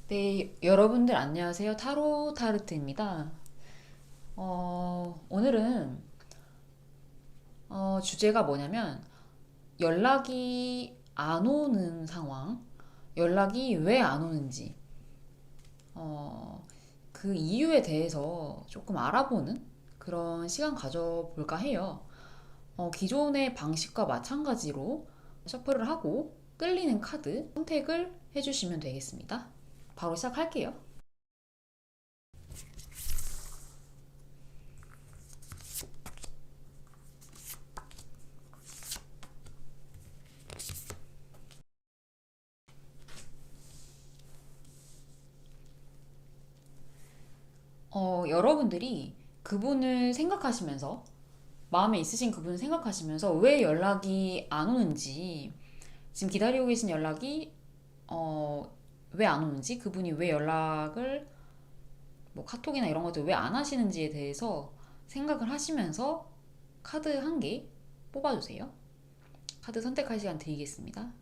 네, 여러분들 안녕하세요. 타로 타르트입니다. 오늘은 주제가 뭐냐면 연락이 안 오는 상황, 연락이 왜 안 오는지, 어, 그 이유에 대해서 조금 알아보는 그런 시간 가져볼까 해요. 기존의 방식과 마찬가지로 셔플을 하고 끌리는 카드 선택을 해주시면 되겠습니다. 바로 시작할게요. 여러분들이 그분을 생각하시면서 마음에 있으신 그분을 생각하시면서 왜 연락이 안 오는지, 지금 기다리고 계신 연락이 왜 안 오는지, 그분이 왜 연락을 뭐 카톡이나 이런 것들 왜 안 하시는지에 대해서 생각을 하시면서 카드 한 개 뽑아주세요. 카드 선택할 시간 드리겠습니다.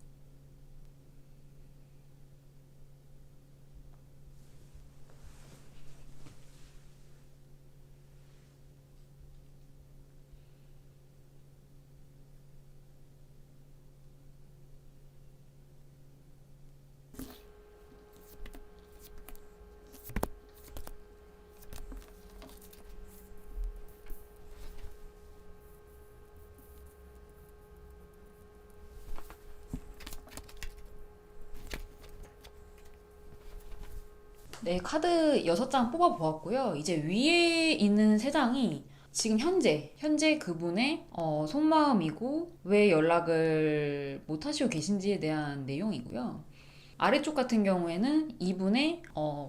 네, 카드 6장 뽑아보았고요. 이제 위에 있는 3장이 지금 현재 그분의 속마음이고 왜 연락을 못 하시고 계신지에 대한 내용이고요. 아래쪽 같은 경우에는 이분의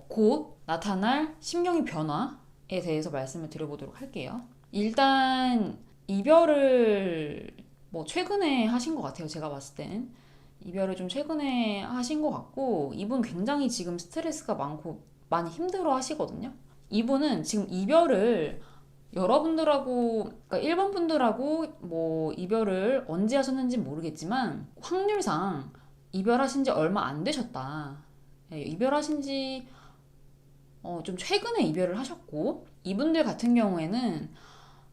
곧 나타날 심경의 변화에 대해서 말씀을 드려보도록 할게요. 일단 이별을 뭐 최근에 하신 것 같아요. 제가 봤을 때는 이별을 좀 최근에 하신 것 같고, 이분 굉장히 지금 스트레스가 많고 많이 힘들어 하시거든요. 이분은 지금 이별을 여러분들하고, 그러니까 일본 분들하고 뭐 이별을 언제 하셨는지 모르겠지만 확률상 이별하신 지 얼마 안 되셨다. 예, 이별하신 지 좀 최근에 이별을 하셨고, 이분들 같은 경우에는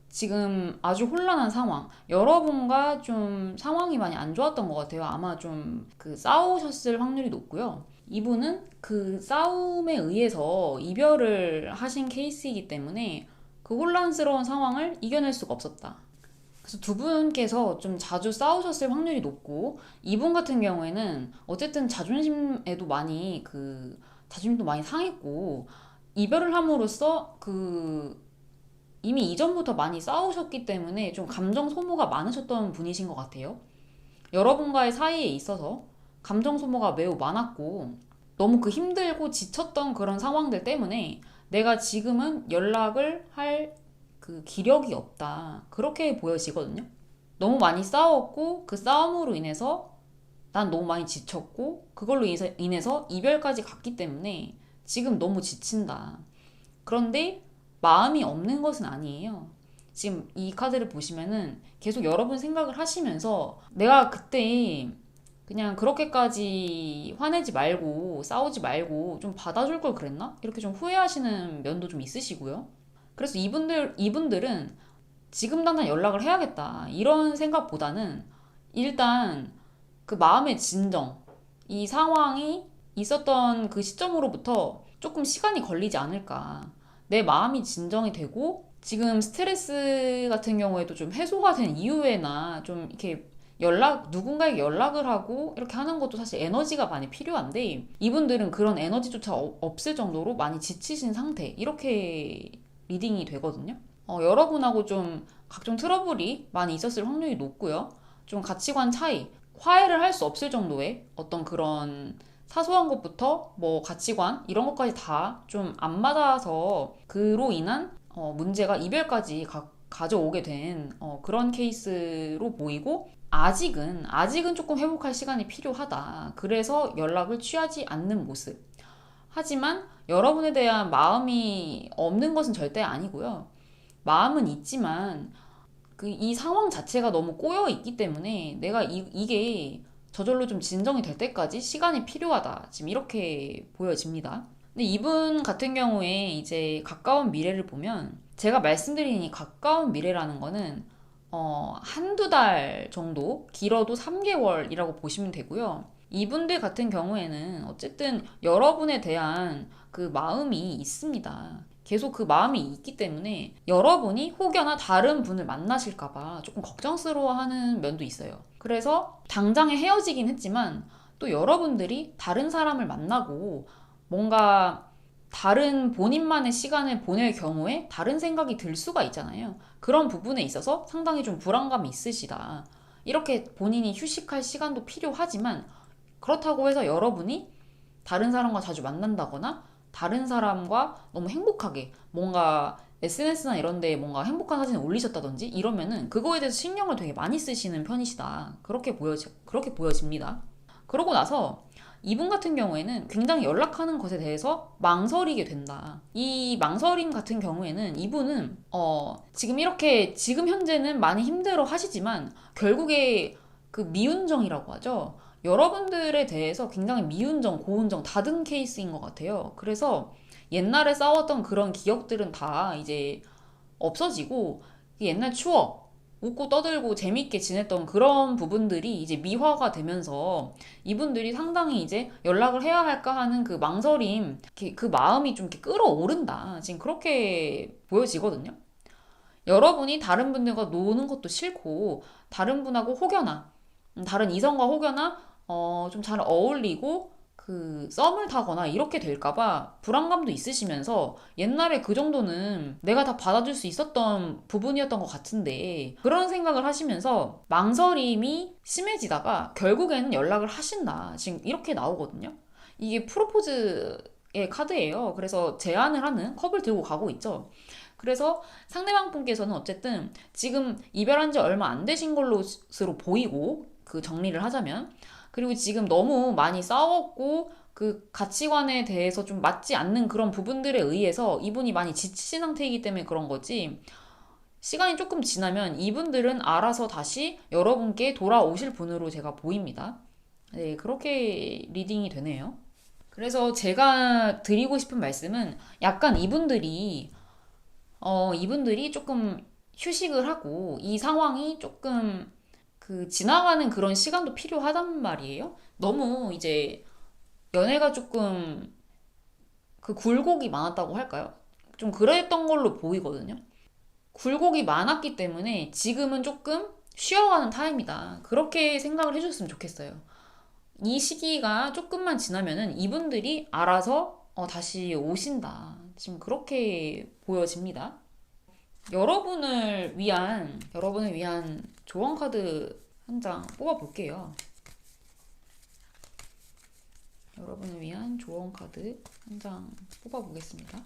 지금 아주 혼란한 상황. 여러분과 좀 상황이 많이 안 좋았던 것 같아요. 아마 좀 그 싸우셨을 확률이 높고요. 이분은 그 싸움에 의해서 이별을 하신 케이스이기 때문에 그 혼란스러운 상황을 이겨낼 수가 없었다. 그래서 두 분께서 좀 자주 싸우셨을 확률이 높고, 이분 같은 경우에는 어쨌든 자존심도 많이 상했고, 이별을 함으로써 이미 이전부터 많이 싸우셨기 때문에 좀 감정 소모가 많으셨던 분이신 것 같아요. 여러분과의 사이에 있어서 감정 소모가 매우 많았고, 너무 그 힘들고 지쳤던 그런 상황들 때문에 내가 지금은 연락을 할 그 기력이 없다. 그렇게 보여지거든요. 너무 많이 싸웠고, 그 싸움으로 인해서 난 너무 많이 지쳤고, 그걸로 인해서 이별까지 갔기 때문에 지금 너무 지친다. 그런데 마음이 없는 것은 아니에요. 지금 이 카드를 보시면은 계속 여러분 생각을 하시면서 내가 그때 그냥 그렇게까지 화내지 말고 싸우지 말고 좀 받아줄 걸 그랬나? 이렇게 좀 후회하시는 면도 좀 있으시고요. 그래서 이분들은 지금 당장 연락을 해야겠다. 이런 생각보다는 일단 그 마음의 진정, 이 상황이 있었던 그 시점으로부터 조금 시간이 걸리지 않을까. 내 마음이 진정이 되고, 지금 스트레스 같은 경우에도 좀 해소가 된 이후에나 좀 이렇게 누군가에게 연락을 하고 이렇게 하는 것도 사실 에너지가 많이 필요한데, 이분들은 그런 에너지조차 없을 정도로 많이 지치신 상태. 이렇게 리딩이 되거든요. 여러분하고 좀 각종 트러블이 많이 있었을 확률이 높고요. 좀 가치관 차이, 화해를 할 수 없을 정도의 어떤 그런 사소한 것부터 뭐 가치관 이런 것까지 다 좀 안 맞아서 그로 인한 문제가 이별까지 가져오게 된 그런 케이스로 보이고, 아직은 조금 회복할 시간이 필요하다. 그래서 연락을 취하지 않는 모습. 하지만 여러분에 대한 마음이 없는 것은 절대 아니고요. 마음은 있지만 이 상황 자체가 너무 꼬여 있기 때문에 내가 이게 저절로 좀 진정이 될 때까지 시간이 필요하다. 지금 이렇게 보여집니다. 근데 이분 같은 경우에 이제 가까운 미래를 보면 제가 말씀드린 이 가까운 미래라는 거는 한두 달 정도, 길어도 3개월이라고 보시면 되고요. 이분들 같은 경우에는 어쨌든 여러분에 대한 그 마음이 있습니다. 계속 그 마음이 있기 때문에 여러분이 혹여나 다른 분을 만나실까봐 조금 걱정스러워하는 면도 있어요. 그래서 당장에 헤어지긴 했지만 또 여러분들이 다른 사람을 만나고 뭔가 다른 본인만의 시간을 보낼 경우에 다른 생각이 들 수가 있잖아요. 그런 부분에 있어서 상당히 좀 불안감이 있으시다. 이렇게 본인이 휴식할 시간도 필요하지만 그렇다고 해서 여러분이 다른 사람과 자주 만난다거나 다른 사람과 너무 행복하게 뭔가 SNS나 이런 데 뭔가 행복한 사진을 올리셨다든지 이러면은 그거에 대해서 신경을 되게 많이 쓰시는 편이시다. 그렇게 보여집니다. 그러고 나서 이분 같은 경우에는 굉장히 연락하는 것에 대해서 망설이게 된다. 이 망설임 같은 경우에는 이분은 지금 현재는 많이 힘들어 하시지만 결국에 그 미운정이라고 하죠. 여러분들에 대해서 굉장히 미운정, 고운정, 다든 케이스인 것 같아요. 그래서 옛날에 싸웠던 그런 기억들은 다 이제 없어지고 옛날 추억, 웃고 떠들고 재밌게 지냈던 그런 부분들이 이제 미화가 되면서 이분들이 상당히 이제 연락을 해야 할까 하는 그 망설임, 그 마음이 좀 이렇게 끌어오른다. 지금 그렇게 보여지거든요. 여러분이 다른 분들과 노는 것도 싫고 다른 분하고 혹여나 다른 이성과 혹여나 좀 잘 어울리고 그 썸을 타거나 이렇게 될까봐 불안감도 있으시면서 옛날에 그 정도는 내가 다 받아줄 수 있었던 부분이었던 것 같은데 그런 생각을 하시면서 망설임이 심해지다가 결국에는 연락을 하신다. 지금 이렇게 나오거든요. 이게 프로포즈의 카드예요. 그래서 제안을 하는 컵을 들고 가고 있죠. 그래서 상대방 분께서는 어쨌든 지금 이별한 지 얼마 안 되신 걸로스로 보이고 그 정리를 하자면 그리고 지금 너무 많이 싸웠고 그 가치관에 대해서 좀 맞지 않는 그런 부분들에 의해서 이분이 많이 지치신 상태이기 때문에 그런 거지 시간이 조금 지나면 이분들은 알아서 다시 여러분께 돌아오실 분으로 제가 보입니다. 네, 그렇게 리딩이 되네요. 그래서 제가 드리고 싶은 말씀은 약간 이분들이 조금 휴식을 하고 이 상황이 조금 그 지나가는 그런 시간도 필요하단 말이에요. 너무 이제 연애가 조금 그 굴곡이 많았다고 할까요? 좀 그랬던 걸로 보이거든요. 굴곡이 많았기 때문에 지금은 조금 쉬어가는 타임이다. 그렇게 생각을 해줬으면 좋겠어요. 이 시기가 조금만 지나면은 이분들이 알아서 다시 오신다. 지금 그렇게 보여집니다. 여러분을 위한 조언 카드 한 장 뽑아 볼게요. 여러분을 위한 조언 카드 한 장 뽑아 보겠습니다.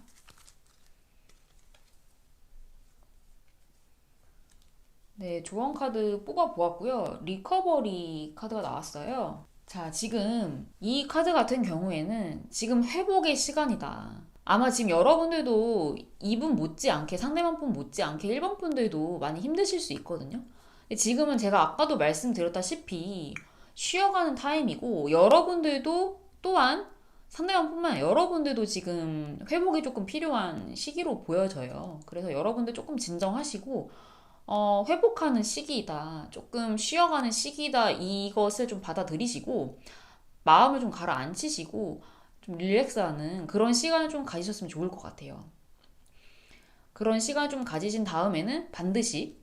네, 조언 카드 뽑아 보았고요. 리커버리 카드가 나왔어요. 자, 지금 이 카드 같은 경우에는 지금 회복의 시간이다. 아마 지금 여러분들도 2분 못지않게 상대방 분 못지않게 1번 분들도 많이 힘드실 수 있거든요. 근데 지금은 제가 아까도 말씀드렸다시피 쉬어가는 타임이고 여러분들도 또한 상대방뿐만 아니라 여러분들도 지금 회복이 조금 필요한 시기로 보여져요. 그래서 여러분들 조금 진정하시고 회복하는 시기이다. 조금 쉬어가는 시기다. 이것을 좀 받아들이시고 마음을 좀 가라앉히시고 좀 릴렉스하는 그런 시간을 좀 가지셨으면 좋을 것 같아요. 그런 시간을 좀 가지신 다음에는 반드시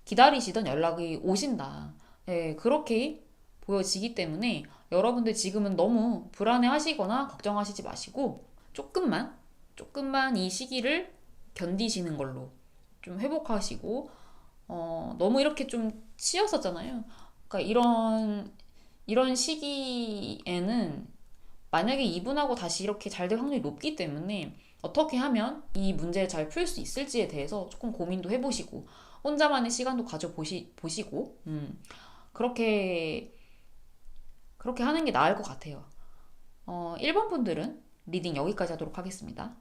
기다리시던 연락이 오신다. 네, 그렇게 보여지기 때문에 여러분들 지금은 너무 불안해 하시거나 걱정하시지 마시고 조금만 이 시기를 견디시는 걸로 좀 회복하시고 너무 이렇게 좀 치였었잖아요. 그러니까 이런 시기에는 만약에 이분하고 다시 이렇게 잘 될 확률이 높기 때문에 어떻게 하면 이 문제를 잘 풀 수 있을지에 대해서 조금 고민도 해보시고 혼자만의 시간도 가져보시고 그렇게 하는 게 나을 것 같아요. 1번 분들은 리딩 여기까지 하도록 하겠습니다.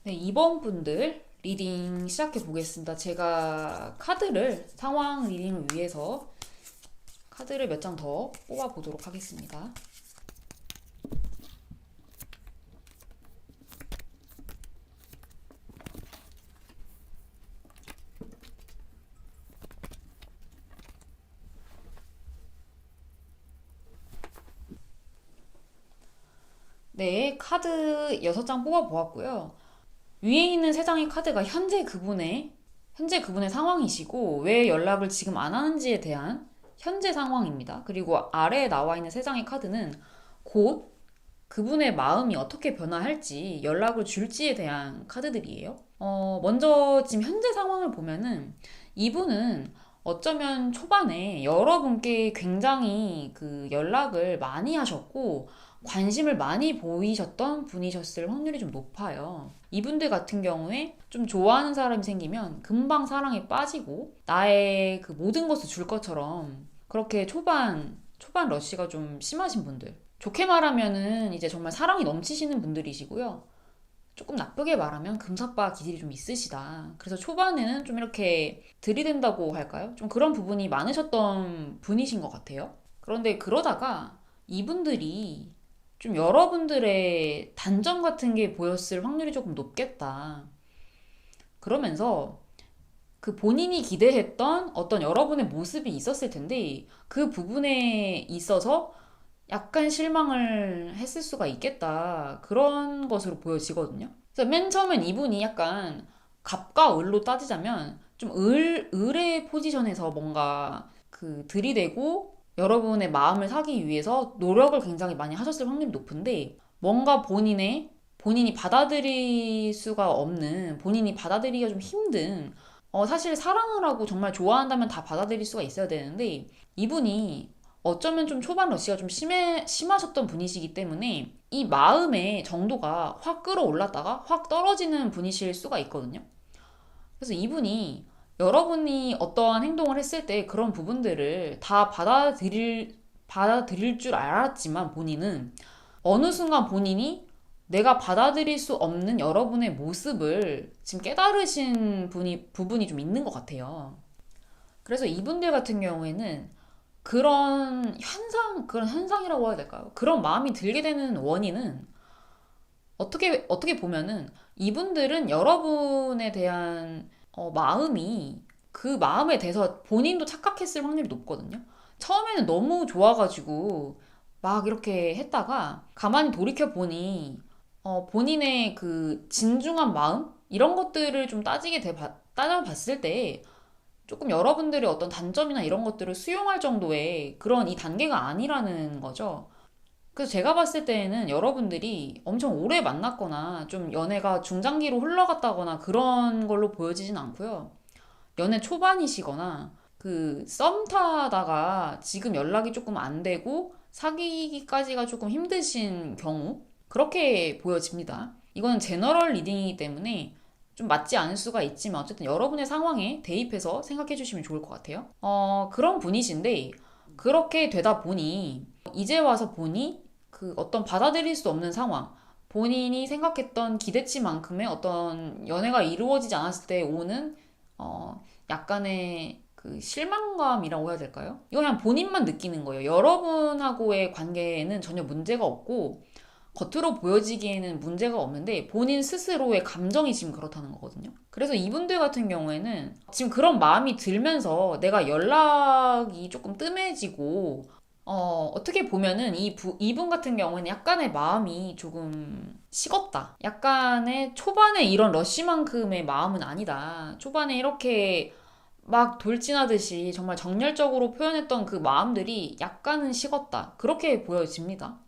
네, 2번 분들 리딩 시작해 보겠습니다. 제가 카드를 상황 리딩을 위해서 카드를 몇 장 더 뽑아 보도록 하겠습니다. 네, 카드 6장 뽑아 보았고요. 위에 있는 3장의 카드가 현재 그분의 상황이시고 왜 연락을 지금 안 하는지에 대한 현재 상황입니다. 그리고 아래에 나와 있는 3장의 카드는 곧 그분의 마음이 어떻게 변화할지 연락을 줄지에 대한 카드들이에요. 먼저 지금 현재 상황을 보면은 이분은 어쩌면 초반에 여러분께 굉장히 그 연락을 많이 하셨고 관심을 많이 보이셨던 분이셨을 확률이 좀 높아요. 이분들 같은 경우에 좀 좋아하는 사람이 생기면 금방 사랑에 빠지고 나의 그 모든 것을 줄 것처럼 그렇게 초반 러쉬가 좀 심하신 분들. 좋게 말하면은 이제 정말 사랑이 넘치시는 분들이시고요. 조금 나쁘게 말하면 금사빠 기질이 좀 있으시다. 그래서 초반에는 좀 이렇게 들이댄다고 할까요? 좀 그런 부분이 많으셨던 분이신 것 같아요. 그런데 그러다가 이분들이 좀 여러분들의 단점 같은 게 보였을 확률이 조금 높겠다. 그러면서 그 본인이 기대했던 어떤 여러분의 모습이 있었을 텐데 그 부분에 있어서 약간 실망을 했을 수가 있겠다. 그런 것으로 보여지거든요. 그래서 맨 처음엔 이분이 약간 갑과 을로 따지자면 좀 을의 포지션에서 뭔가 그 들이대고 여러분의 마음을 사기 위해서 노력을 굉장히 많이 하셨을 확률이 높은데 뭔가 본인이 받아들일 수가 없는 본인이 받아들이기가 좀 힘든 사실 사랑을 하고 정말 좋아한다면 다 받아들일 수가 있어야 되는데 이분이 어쩌면 좀 초반 러시가 좀 심하셨던 분이시기 때문에 이 마음의 정도가 확 끌어올랐다가 확 떨어지는 분이실 수가 있거든요. 그래서 이분이 여러분이 어떠한 행동을 했을 때 그런 부분들을 다 받아들일 줄 알았지만 본인은 어느 순간 본인이 내가 받아들일 수 없는 여러분의 모습을 지금 깨달으신 부분이 좀 있는 것 같아요. 그래서 이분들 같은 경우에는 그런 현상이라고 해야 될까요? 그런 마음이 들게 되는 원인은 어떻게 보면은 이분들은 여러분에 대한 마음이 그 마음에 대해서 본인도 착각했을 확률이 높거든요. 처음에는 너무 좋아가지고 막 이렇게 했다가 가만히 돌이켜 보니 본인의 그 진중한 마음 이런 것들을 좀 따져봤을 때 조금 여러분들의 어떤 단점이나 이런 것들을 수용할 정도의 그런 이 단계가 아니라는 거죠. 그래서 제가 봤을 때에는 여러분들이 엄청 오래 만났거나 좀 연애가 중장기로 흘러갔다거나 그런 걸로 보여지진 않고요. 연애 초반이시거나 그 썸 타다가 지금 연락이 조금 안 되고 사귀기까지가 조금 힘드신 경우 그렇게 보여집니다. 이거는 제너럴 리딩이기 때문에 좀 맞지 않을 수가 있지만 어쨌든 여러분의 상황에 대입해서 생각해 주시면 좋을 것 같아요. 그런 분이신데 그렇게 되다 보니 이제 와서 보니 그 어떤 받아들일 수 없는 상황 본인이 생각했던 기대치만큼의 어떤 연애가 이루어지지 않았을 때 오는 약간의 그 실망감이라고 해야 될까요? 이거 그냥 본인만 느끼는 거예요. 여러분하고의 관계에는 전혀 문제가 없고 겉으로 보여지기에는 문제가 없는데 본인 스스로의 감정이 지금 그렇다는 거거든요. 그래서 이분들 같은 경우에는 지금 그런 마음이 들면서 내가 연락이 조금 뜸해지고 어떻게 보면은 이분 같은 경우에는 약간의 마음이 조금 식었다. 약간의 초반에 이런 러쉬만큼의 마음은 아니다. 초반에 이렇게 막 돌진하듯이 정말 정열적으로 표현했던 그 마음들이 약간은 식었다. 그렇게 보여집니다.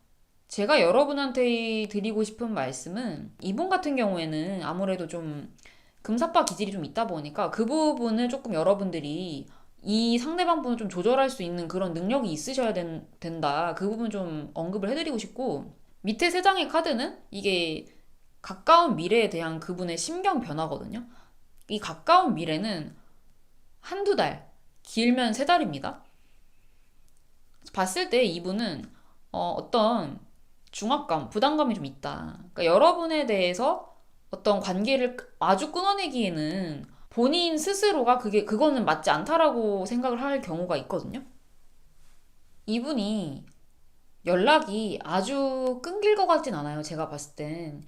제가 여러분한테 드리고 싶은 말씀은 이분 같은 경우에는 아무래도 좀 금사빠 기질이 좀 있다 보니까 그 부분을 조금 여러분들이 이 상대방 분을 좀 조절할 수 있는 그런 능력이 있으셔야 된다. 그 부분 좀 언급을 해드리고 싶고 밑에 3장의 카드는 이게 가까운 미래에 대한 그분의 심경 변화거든요. 이 가까운 미래는 한두 달, 길면 3달입니다. 봤을 때 이분은 어떤 중압감, 부담감이 좀 있다. 그러니까 여러분에 대해서 어떤 관계를 아주 끊어내기에는 본인 스스로가 그거는 맞지 않다라고 생각을 할 경우가 있거든요. 이분이 연락이 아주 끊길 것 같진 않아요. 제가 봤을 땐.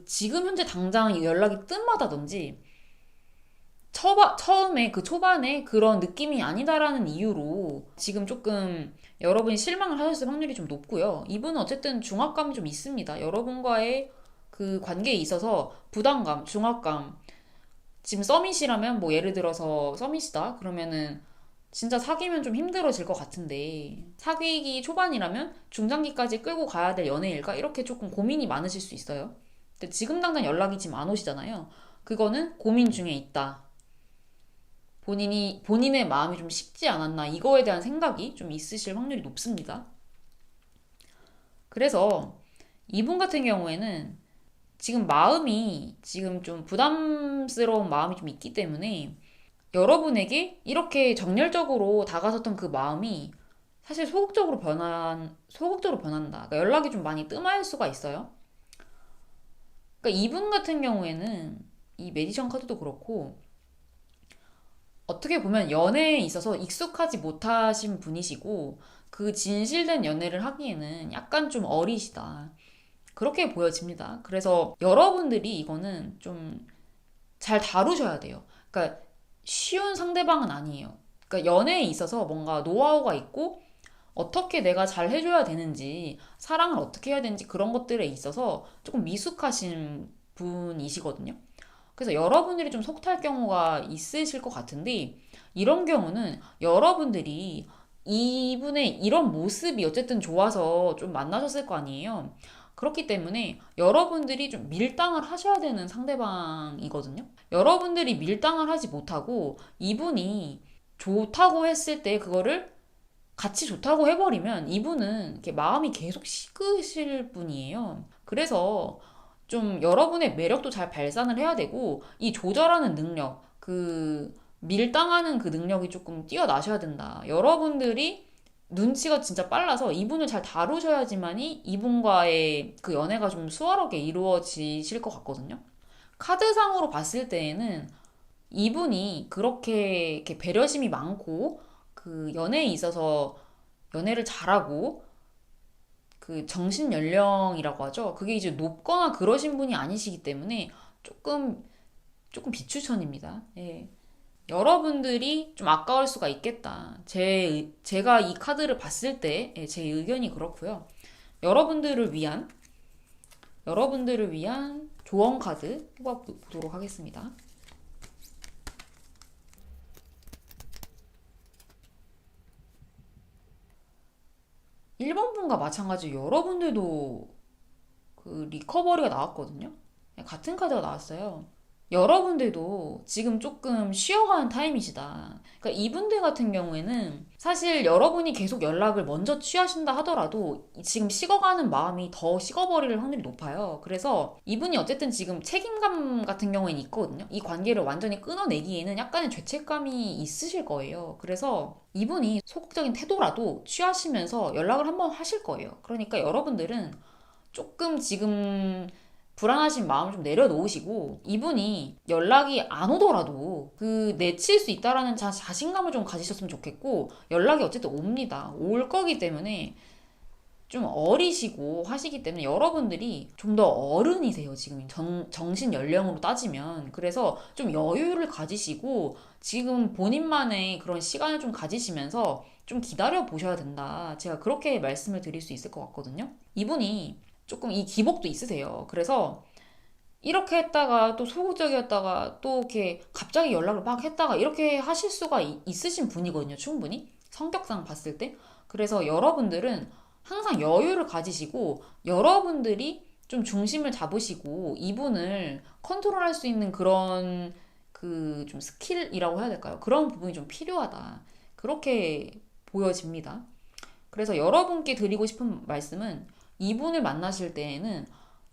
지금 현재 당장 이 연락이 뜸하다든지, 처음에 그 초반에 그런 느낌이 아니다라는 이유로 지금 조금 여러분이 실망을 하셨을 확률이 좀 높고요. 이분은 어쨌든 중압감이 좀 있습니다. 여러분과의 그 관계에 있어서 부담감, 중압감, 지금 서밋이라면 뭐 예를 들어서 서밋이다 그러면은 진짜 사귀면 좀 힘들어질 것 같은데 사귀기 초반이라면 중장기까지 끌고 가야 될 연애일까? 이렇게 조금 고민이 많으실 수 있어요. 근데 지금 당장 연락이 지금 안 오시잖아요. 그거는 고민 중에 있다. 본인의 마음이 좀 식지 않았나 이거에 대한 생각이 좀 있으실 확률이 높습니다. 그래서 이분 같은 경우에는 지금 마음이 지금 좀 부담스러운 마음이 좀 있기 때문에 여러분에게 이렇게 정열적으로 다가섰던 그 마음이 사실 소극적으로 변한다. 그러니까 연락이 좀 많이 뜸할 수가 있어요. 그러니까 이분 같은 경우에는 이 매디션 카드도 그렇고 어떻게 보면 연애에 있어서 익숙하지 못하신 분이시고 그 진실된 연애를 하기에는 약간 좀 어리시다. 그렇게 보여집니다. 그래서 여러분들이 이거는 좀 잘 다루셔야 돼요. 그러니까 쉬운 상대방은 아니에요. 그러니까 연애에 있어서 뭔가 노하우가 있고 어떻게 내가 잘 해줘야 되는지 사랑을 어떻게 해야 되는지 그런 것들에 있어서 조금 미숙하신 분이시거든요. 그래서 여러분들이 좀 속탈 경우가 있으실 것 같은데 이런 경우는 여러분들이 이분의 이런 모습이 어쨌든 좋아서 좀 만나셨을 거 아니에요. 그렇기 때문에 여러분들이 좀 밀당을 하셔야 되는 상대방이거든요. 여러분들이 밀당을 하지 못하고 이분이 좋다고 했을 때 그거를 같이 좋다고 해버리면 이분은 이렇게 마음이 계속 식으실 분이에요. 그래서 좀 여러분의 매력도 잘 발산을 해야 되고 이 조절하는 능력, 밀당하는 그 능력이 조금 뛰어나셔야 된다. 여러분들이 눈치가 진짜 빨라서 이분을 잘 다루셔야지만이 이분과의 그 연애가 좀 수월하게 이루어지실 것 같거든요. 카드상으로 봤을 때에는 이분이 그렇게 이렇게 배려심이 많고 그 연애에 있어서 연애를 잘하고 그 정신 연령이라고 하죠. 그게 이제 높거나 그러신 분이 아니시기 때문에 조금 비추천입니다. 예. 여러분들이 좀 아까울 수가 있겠다. 제가 이 카드를 봤을 때 제 의견이 그렇고요. 여러분들을 위한 조언 카드 뽑아보도록 하겠습니다. 1번 분과 마찬가지로 여러분들도 그 리커버리가 나왔거든요. 같은 카드가 나왔어요. 여러분들도 지금 조금 쉬어가는 타임이시다. 그러니까 이분들 같은 경우에는 사실 여러분이 계속 연락을 먼저 취하신다 하더라도 지금 식어가는 마음이 더 식어버릴 확률이 높아요. 그래서 이분이 어쨌든 지금 책임감 같은 경우에는 있거든요. 이 관계를 완전히 끊어내기에는 약간의 죄책감이 있으실 거예요. 그래서 이분이 소극적인 태도라도 취하시면서 연락을 한번 하실 거예요. 그러니까 여러분들은 조금 지금 불안하신 마음을 좀 내려놓으시고 이분이 연락이 안 오더라도 내칠 수 있다라는 자신감을 좀 가지셨으면 좋겠고 연락이 어쨌든 옵니다. 올 거기 때문에 좀 어리시고 하시기 때문에 여러분들이 좀 더 어른이세요. 지금 정신 연령으로 따지면. 그래서 좀 여유를 가지시고 지금 본인만의 그런 시간을 좀 가지시면서 좀 기다려 보셔야 된다. 제가 그렇게 말씀을 드릴 수 있을 것 같거든요. 이분이 조금 이 기복도 있으세요. 그래서 이렇게 했다가 또 소극적이었다가 또 이렇게 갑자기 연락을 막 했다가 이렇게 하실 수가 있으신 분이거든요. 충분히. 성격상 봤을 때. 그래서 여러분들은 항상 여유를 가지시고 여러분들이 좀 중심을 잡으시고 이분을 컨트롤할 수 있는 그런 좀 스킬이라고 해야 될까요? 그런 부분이 좀 필요하다. 그렇게 보여집니다. 그래서 여러분께 드리고 싶은 말씀은 이분을 만나실 때에는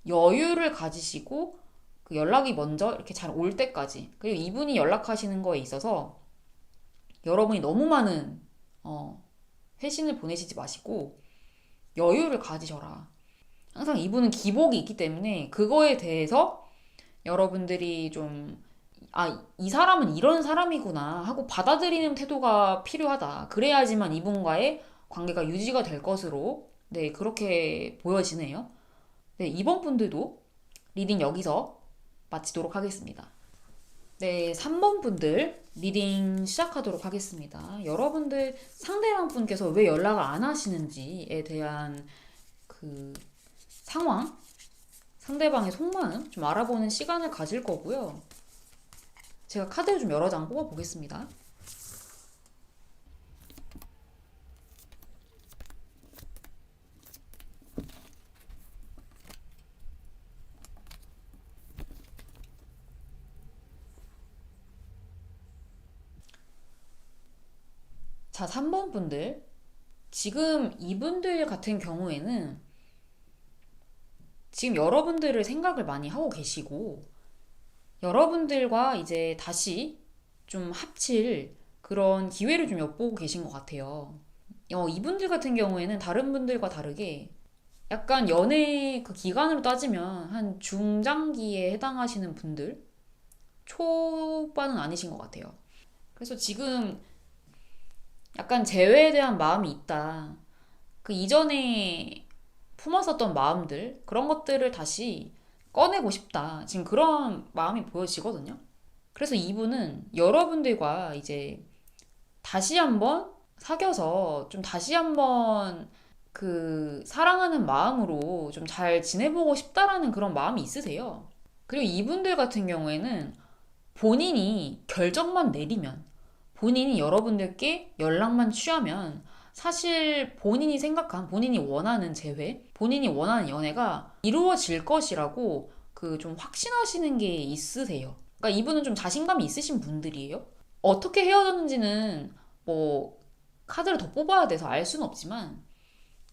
여유를 가지시고 그 연락이 먼저 이렇게 잘 올 때까지 그리고 이분이 연락하시는 거에 있어서 여러분이 너무 많은 회신을 보내시지 마시고 여유를 가지셔라. 항상 이분은 기복이 있기 때문에 그거에 대해서 여러분들이 좀, 아, 이 사람은 이런 사람이구나 하고 받아들이는 태도가 필요하다. 그래야지만 이분과의 관계가 유지가 될 것으로, 네, 그렇게 보여지네요. 네, 이번 분들도 리딩 여기서 마치도록 하겠습니다. 네, 3번 분들 리딩 시작하도록 하겠습니다. 여러분들 상대방 분께서 왜 연락을 안 하시는지에 대한 그 상황, 상대방의 속마음 좀 알아보는 시간을 가질 거고요. 제가 카드를 좀 여러 장 뽑아보겠습니다. 자, 3번 분들. 지금 이분들 같은 경우에는 지금 여러분들을 생각을 많이 하고 계시고, 여러분들과 이제 다시 좀 합칠 그런 기회를 좀 엿보고 계신 것 같아요. 이분들 같은 경우에는 다른 분들과 다르게 약간 연애 그 기간으로 따지면 한 중장기에 해당하시는 분들, 초반은 아니신 것 같아요. 그래서 지금 약간 재회에 대한 마음이 있다. 그 이전에 품었었던 마음들, 그런 것들을 다시 꺼내고 싶다. 지금 그런 마음이 보여지거든요. 그래서 이분은 여러분들과 이제 다시 한번 사귀어서 좀 다시 한번 그 사랑하는 마음으로 좀 잘 지내보고 싶다라는 그런 마음이 있으세요. 그리고 이분들 같은 경우에는 본인이 결정만 내리면, 본인이 여러분들께 연락만 취하면 사실 본인이 생각한, 본인이 원하는 재회, 본인이 원하는 연애가 이루어질 것이라고 그 좀 확신하시는 게 있으세요. 그러니까 이분은 좀 자신감이 있으신 분들이에요. 어떻게 헤어졌는지는 뭐 카드를 더 뽑아야 돼서 알 수는 없지만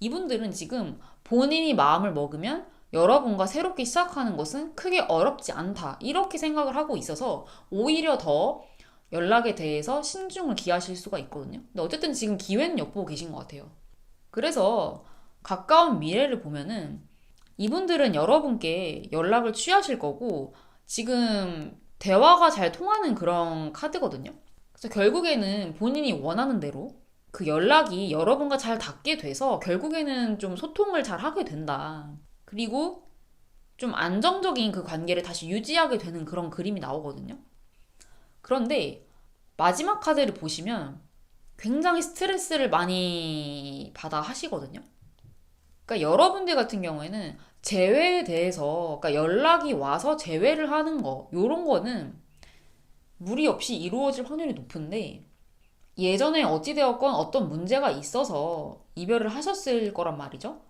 이분들은 지금 본인이 마음을 먹으면 여러분과 새롭게 시작하는 것은 크게 어렵지 않다. 이렇게 생각을 하고 있어서 오히려 더 연락에 대해서 신중을 기하실 수가 있거든요. 근데 어쨌든 지금 기회는 엿보고 계신 것 같아요. 그래서 가까운 미래를 보면은 이분들은 여러분께 연락을 취하실 거고 지금 대화가 잘 통하는 그런 카드거든요. 그래서 결국에는 본인이 원하는 대로 그 연락이 여러분과 잘 닿게 돼서 결국에는 좀 소통을 잘 하게 된다. 그리고 좀 안정적인 그 관계를 다시 유지하게 되는 그런 그림이 나오거든요. 그런데 마지막 카드를 보시면 굉장히 스트레스를 많이 받아 하시거든요. 그러니까 여러분들 같은 경우에는 재회에 대해서, 그러니까 연락이 와서 재회를 하는 거, 요런 거는 무리 없이 이루어질 확률이 높은데 예전에 어찌되었건 어떤 문제가 있어서 이별을 하셨을 거란 말이죠.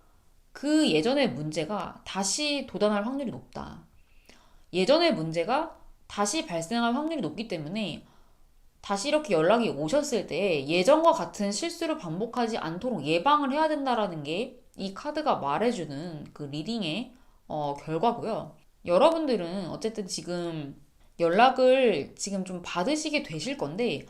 그 예전의 문제가 다시 도달할 확률이 높다. 예전의 문제가 다시 발생할 확률이 높기 때문에 다시 이렇게 연락이 오셨을 때 예전과 같은 실수를 반복하지 않도록 예방을 해야 된다라는 게 이 카드가 말해주는 그 리딩의 결과고요. 여러분들은 어쨌든 지금 연락을 지금 좀 받으시게 되실 건데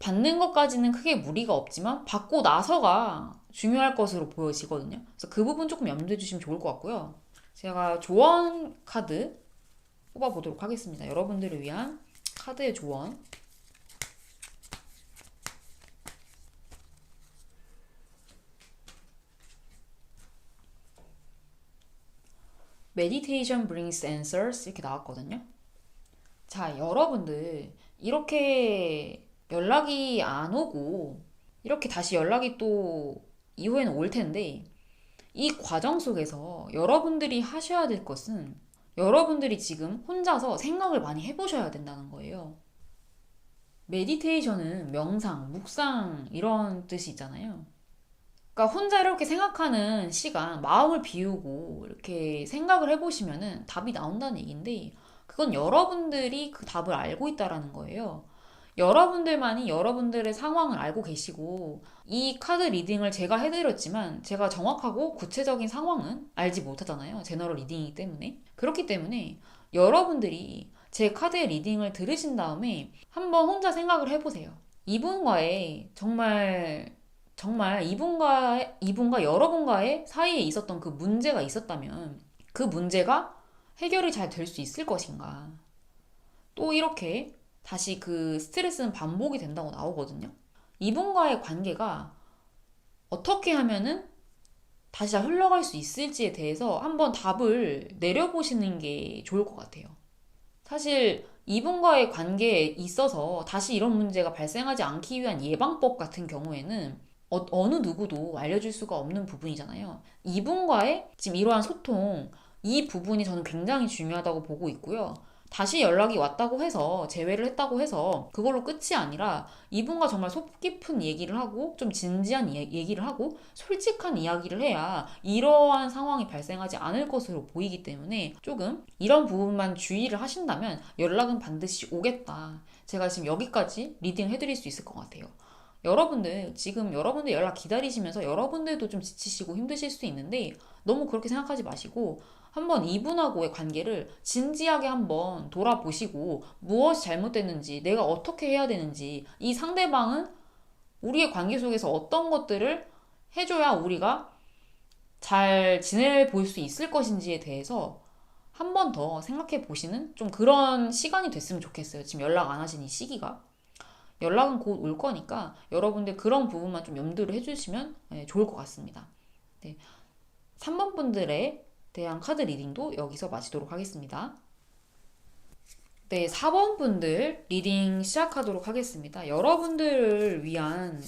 받는 것까지는 크게 무리가 없지만 받고 나서가 중요할 것으로 보여지거든요. 그래서 그 부분 조금 염두해 주시면 좋을 것 같고요. 제가 조언 카드 뽑아보도록 하겠습니다. 여러분들을 위한 카드의 조언. Meditation brings answers 이렇게 나왔거든요. 자, 여러분들 이렇게 연락이 안 오고 이렇게 다시 연락이 또 이후에는 올 텐데 이 과정 속에서 여러분들이 하셔야 될 것은 여러분들이 지금 혼자서 생각을 많이 해보셔야 된다는 거예요. 메디테이션은 명상, 묵상 이런 뜻이 있잖아요. 그러니까 혼자 이렇게 생각하는 시간, 마음을 비우고 이렇게 생각을 해보시면은 답이 나온다는 얘기인데 그건 여러분들이 그 답을 알고 있다라는 거예요. 여러분들만이 여러분들의 상황을 알고 계시고 이 카드 리딩을 제가 해드렸지만 제가 정확하고 구체적인 상황은 알지 못하잖아요. 제너럴 리딩이기 때문에. 그렇기 때문에 여러분들이 제 카드의 리딩을 들으신 다음에 한번 혼자 생각을 해보세요. 이분과의 정말 이분과 여러분과의 사이에 있었던 그 문제가 있었다면 그 문제가 해결이 잘 될 수 있을 것인가. 또 이렇게 다시 그 스트레스는 반복이 된다고 나오거든요. 이분과의 관계가 어떻게 하면은 다시 잘 흘러갈 수 있을지에 대해서 한번 답을 내려보시는 게 좋을 것 같아요. 사실 이분과의 관계에 있어서 다시 이런 문제가 발생하지 않기 위한 예방법 같은 경우에는 어느 누구도 알려줄 수가 없는 부분이잖아요. 이분과의 지금 이러한 소통, 이 부분이 저는 굉장히 중요하다고 보고 있고요. 다시 연락이 왔다고 해서, 재회를 했다고 해서 그걸로 끝이 아니라 이분과 정말 속 깊은 얘기를 하고 좀 진지한 얘기를 하고 솔직한 이야기를 해야 이러한 상황이 발생하지 않을 것으로 보이기 때문에 조금 이런 부분만 주의를 하신다면 연락은 반드시 오겠다. 제가 지금 여기까지 리딩 해드릴 수 있을 것 같아요. 여러분들 지금 여러분들 연락 기다리시면서 여러분들도 좀 지치시고 힘드실 수 있는데 너무 그렇게 생각하지 마시고 한번 이분하고의 관계를 진지하게 한번 돌아보시고 무엇이 잘못됐는지, 내가 어떻게 해야 되는지, 이 상대방은 우리의 관계 속에서 어떤 것들을 해줘야 우리가 잘 지내볼 수 있을 것인지에 대해서 한 번 더 생각해 보시는 좀 그런 시간이 됐으면 좋겠어요. 지금 연락 안 하신 이 시기가. 연락은 곧 올 거니까 여러분들 그런 부분만 좀 염두를 해주시면 좋을 것 같습니다. 네. 3번 분들의 대한 카드 리딩도 여기서 마치도록 하겠습니다. 네, 4번 분들 리딩 시작하도록 하겠습니다. 여러분들을 위한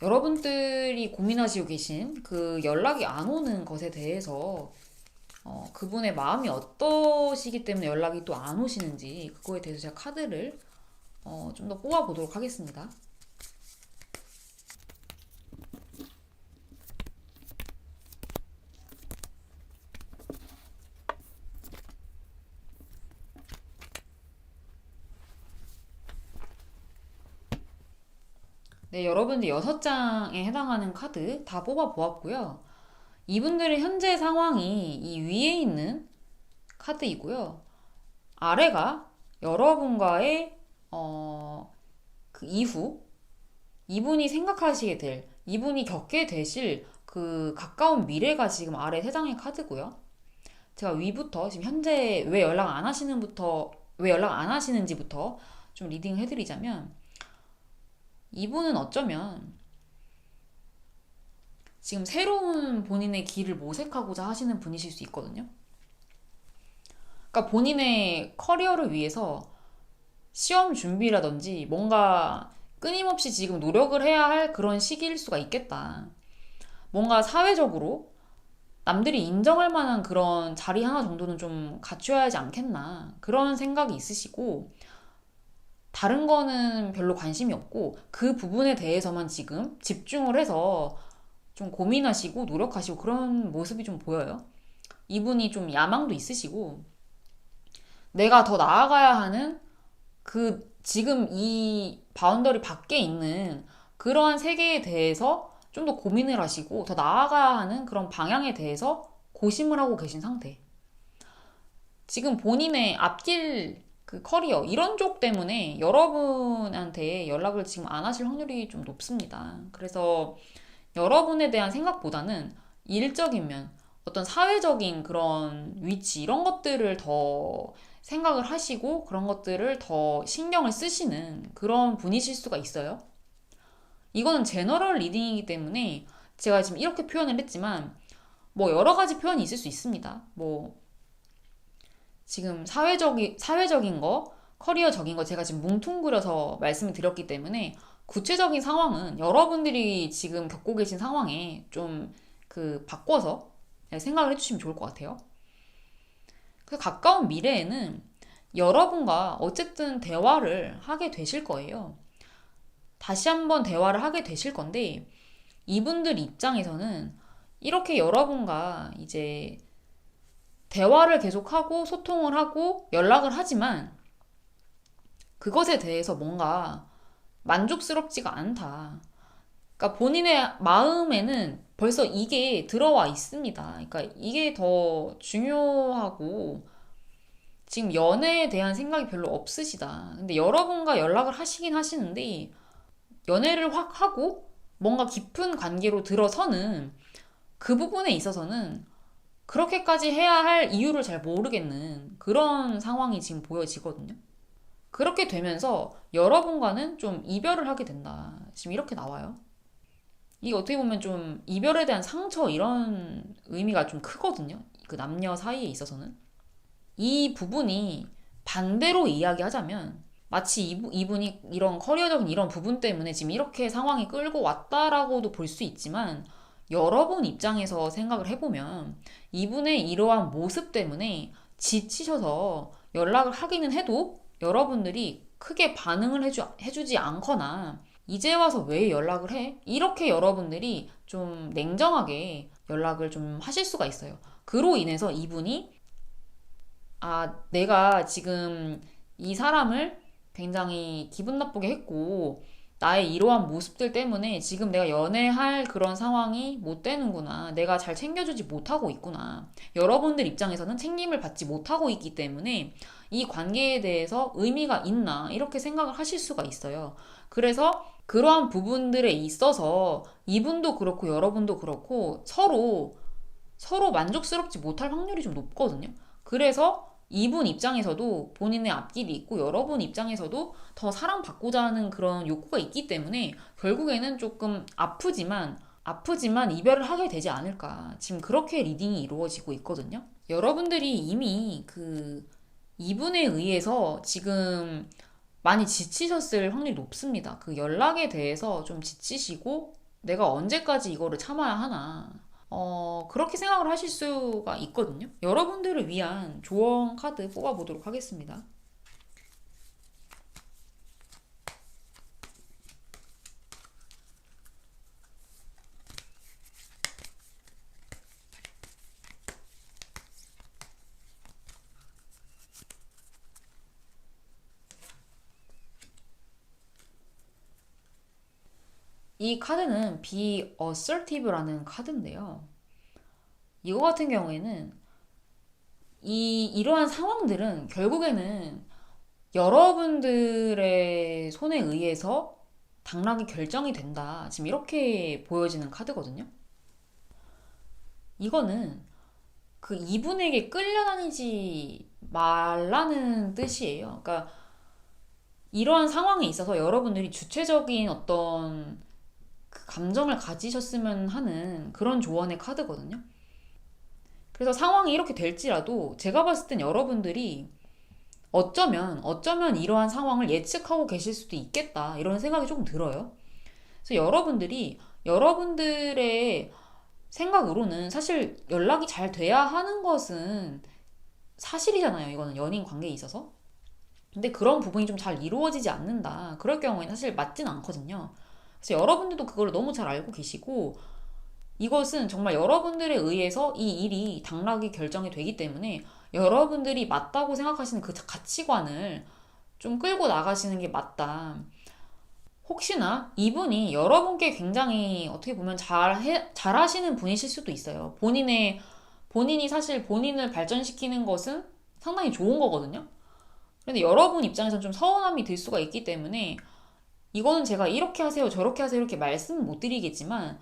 여러분들이 고민하시고 계신 그 연락이 안 오는 것에 대해서 그분의 마음이 어떠시기 때문에 연락이 또 안 오시는지 그거에 대해서 제가 카드를 좀 더 뽑아보도록 하겠습니다. 네, 여러분들 6장에 해당하는 카드 다 뽑아보았고요. 이분들의 현재 상황이 이 위에 있는 카드이고요. 아래가 여러분과의 그 이후 이분이 생각하시게 될, 이분이 겪게 되실 그 가까운 미래가 지금 아래 3장의 카드고요. 제가 위부터 지금 현재 왜 연락 안 하시는지부터 좀 리딩 해드리자면 이분은 어쩌면 지금 새로운 본인의 길을 모색하고자 하시는 분이실 수 있거든요. 그러니까 본인의 커리어를 위해서 시험 준비라든지 뭔가 끊임없이 지금 노력을 해야 할 그런 시기일 수가 있겠다. 뭔가 사회적으로 남들이 인정할 만한 그런 자리 하나 정도는 좀 갖춰야 하지 않겠나. 그런 생각이 있으시고, 다른 거는 별로 관심이 없고, 그 부분에 대해서만 지금 집중을 해서 좀 고민하시고 노력하시고 그런 모습이 좀 보여요. 이분이 좀 야망도 있으시고, 내가 더 나아가야 하는 그 지금 이 바운더리 밖에 있는 그러한 세계에 대해서 좀 더 고민을 하시고 더 나아가야 하는 그런 방향에 대해서 고심을 하고 계신 상태. 지금 본인의 앞길 그 커리어 이런 쪽 때문에 여러분한테 연락을 지금 안 하실 확률이 좀 높습니다. 그래서 여러분에 대한 생각보다는 일적인 면, 어떤 사회적인 그런 위치 이런 것들을 더 생각을 하시고 그런 것들을 더 신경을 쓰시는 그런 분이실 수가 있어요. 이거는 제너럴 리딩이기 때문에 제가 지금 이렇게 표현을 했지만 뭐 여러 가지 표현이 있을 수 있습니다. 뭐 지금 사회적인 거, 커리어적인 거 제가 지금 뭉뚱그려서 말씀을 드렸기 때문에 구체적인 상황은 여러분들이 지금 겪고 계신 상황에 좀 바꿔서 생각을 해주시면 좋을 것 같아요. 그 가까운 미래에는 여러분과 어쨌든 대화를 하게 되실 거예요. 다시 한번 대화를 하게 되실 건데 이분들 입장에서는 이렇게 여러분과 이제 대화를 계속하고 소통을 하고 연락을 하지만 그것에 대해서 뭔가 만족스럽지가 않다. 그러니까 본인의 마음에는 벌써 이게 들어와 있습니다. 그러니까 이게 더 중요하고 지금 연애에 대한 생각이 별로 없으시다. 근데 여러분과 연락을 하시긴 하시는데 연애를 확 하고 뭔가 깊은 관계로 들어서는 그 부분에 있어서는 그렇게까지 해야 할 이유를 잘 모르겠는 그런 상황이 지금 보여지거든요. 그렇게 되면서 여러분과는 좀 이별을 하게 된다. 지금 이렇게 나와요. 이게 어떻게 보면 좀 이별에 대한 상처 이런 의미가 좀 크거든요. 그 남녀 사이에 있어서는. 이 부분이 반대로 이야기하자면 마치 이분이 이런 커리어적인 이런 부분 때문에 지금 이렇게 상황이 끌고 왔다라고도 볼 수 있지만 여러분 입장에서 생각을 해보면 이분의 이러한 모습 때문에 지치셔서 연락을 하기는 해도 여러분들이 크게 반응을 해주지 않거나 이제 와서 왜 연락을 해? 이렇게 여러분들이 좀 냉정하게 연락을 좀 하실 수가 있어요. 그로 인해서 이분이 내가 지금 이 사람을 굉장히 기분 나쁘게 했고, 나의 이러한 모습들 때문에 지금 내가 연애할 그런 상황이 못 되는구나. 내가 잘 챙겨주지 못하고 있구나. 여러분들 입장에서는 책임을 받지 못하고 있기 때문에 이 관계에 대해서 의미가 있나, 이렇게 생각을 하실 수가 있어요. 그래서 그러한 부분들에 있어서 이분도 그렇고 여러분도 그렇고 서로 만족스럽지 못할 확률이 좀 높거든요. 그래서 이분 입장에서도 본인의 앞길이 있고 여러분 입장에서도 더 사랑받고자 하는 그런 욕구가 있기 때문에 결국에는 조금 아프지만 이별을 하게 되지 않을까. 지금 그렇게 리딩이 이루어지고 있거든요. 여러분들이 이미 이분에 의해서 지금 많이 지치셨을 확률이 높습니다. 그 연락에 대해서 좀 지치시고 내가 언제까지 이거를 참아야 하나. 그렇게 생각을 하실 수가 있거든요. 여러분들을 위한 조언 카드 뽑아보도록 하겠습니다. 이 카드는 Be Assertive라는 카드인데요. 이거 같은 경우에는 이러한 상황들은 결국에는 여러분들의 손에 의해서 당락이 결정이 된다. 지금 이렇게 보여지는 카드거든요. 이거는 이분에게 끌려다니지 말라는 뜻이에요. 그러니까 이러한 상황에 있어서 여러분들이 주체적인 어떤 감정을 가지셨으면 하는 그런 조언의 카드거든요. 그래서 상황이 이렇게 될지라도 제가 봤을 땐 여러분들이 어쩌면 이러한 상황을 예측하고 계실 수도 있겠다. 이런 생각이 조금 들어요. 그래서 여러분들의 생각으로는 사실 연락이 잘 돼야 하는 것은 사실이잖아요. 이거는 연인 관계에 있어서. 근데 그런 부분이 좀 잘 이루어지지 않는다. 그럴 경우에는 사실 맞진 않거든요. 그래서 여러분들도 그걸 너무 잘 알고 계시고 이것은 정말 여러분들에 의해서 이 일이 당락이 결정이 되기 때문에 여러분들이 맞다고 생각하시는 그 가치관을 좀 끌고 나가시는 게 맞다. 혹시나 이분이 여러분께 굉장히 어떻게 보면 잘하시는 분이실 수도 있어요. 본인이 사실 본인을 발전시키는 것은 상당히 좋은 거거든요. 그런데 여러분 입장에서는 좀 서운함이 들 수가 있기 때문에 이거는 제가 이렇게 하세요, 저렇게 하세요, 이렇게 말씀은 못 드리겠지만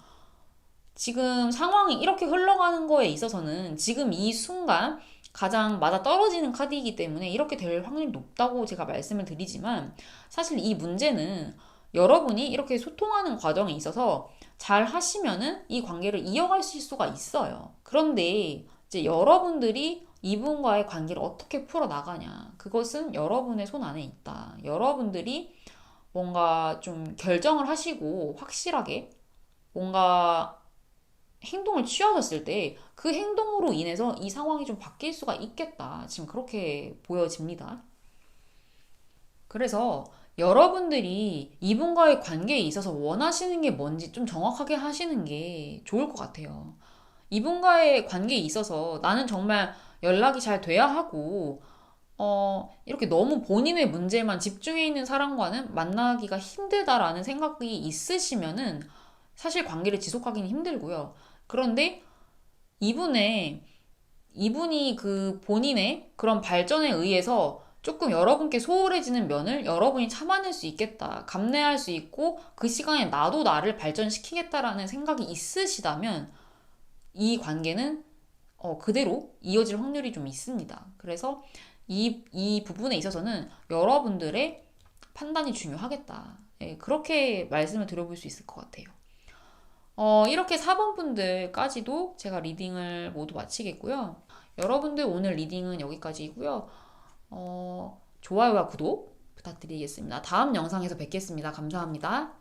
지금 상황이 이렇게 흘러가는 거에 있어서는 지금 이 순간 가장 맞아 떨어지는 카드이기 때문에 이렇게 될 확률이 높다고 제가 말씀을 드리지만 사실 이 문제는 여러분이 이렇게 소통하는 과정에 있어서 잘 하시면은 이 관계를 이어가실 수가 있어요. 그런데 이제 여러분들이 이분과의 관계를 어떻게 풀어 나가냐. 그것은 여러분의 손 안에 있다. 여러분들이 뭔가 좀 결정을 하시고 확실하게 뭔가 행동을 취하셨을 때 그 행동으로 인해서 이 상황이 좀 바뀔 수가 있겠다. 지금 그렇게 보여집니다. 그래서 여러분들이 이분과의 관계에 있어서 원하시는 게 뭔지 좀 정확하게 하시는 게 좋을 것 같아요. 이분과의 관계에 있어서 나는 정말 연락이 잘 돼야 하고, 이렇게 너무 본인의 문제만 집중해 있는 사람과는 만나기가 힘들다라는 생각이 있으시면은 사실 관계를 지속하기는 힘들고요. 그런데 이분이 본인의 그런 발전에 의해서 조금 여러분께 소홀해지는 면을 여러분이 참아낼 수 있겠다. 감내할 수 있고 그 시간에 나도 나를 발전시키겠다라는 생각이 있으시다면 이 관계는 그대로 이어질 확률이 좀 있습니다. 그래서 이 부분에 있어서는 여러분들의 판단이 중요하겠다. 예, 그렇게 말씀을 드려볼 수 있을 것 같아요. 이렇게 4번 분들까지도 제가 리딩을 모두 마치겠고요. 여러분들 오늘 리딩은 여기까지이고요. 좋아요와 구독 부탁드리겠습니다. 다음 영상에서 뵙겠습니다. 감사합니다.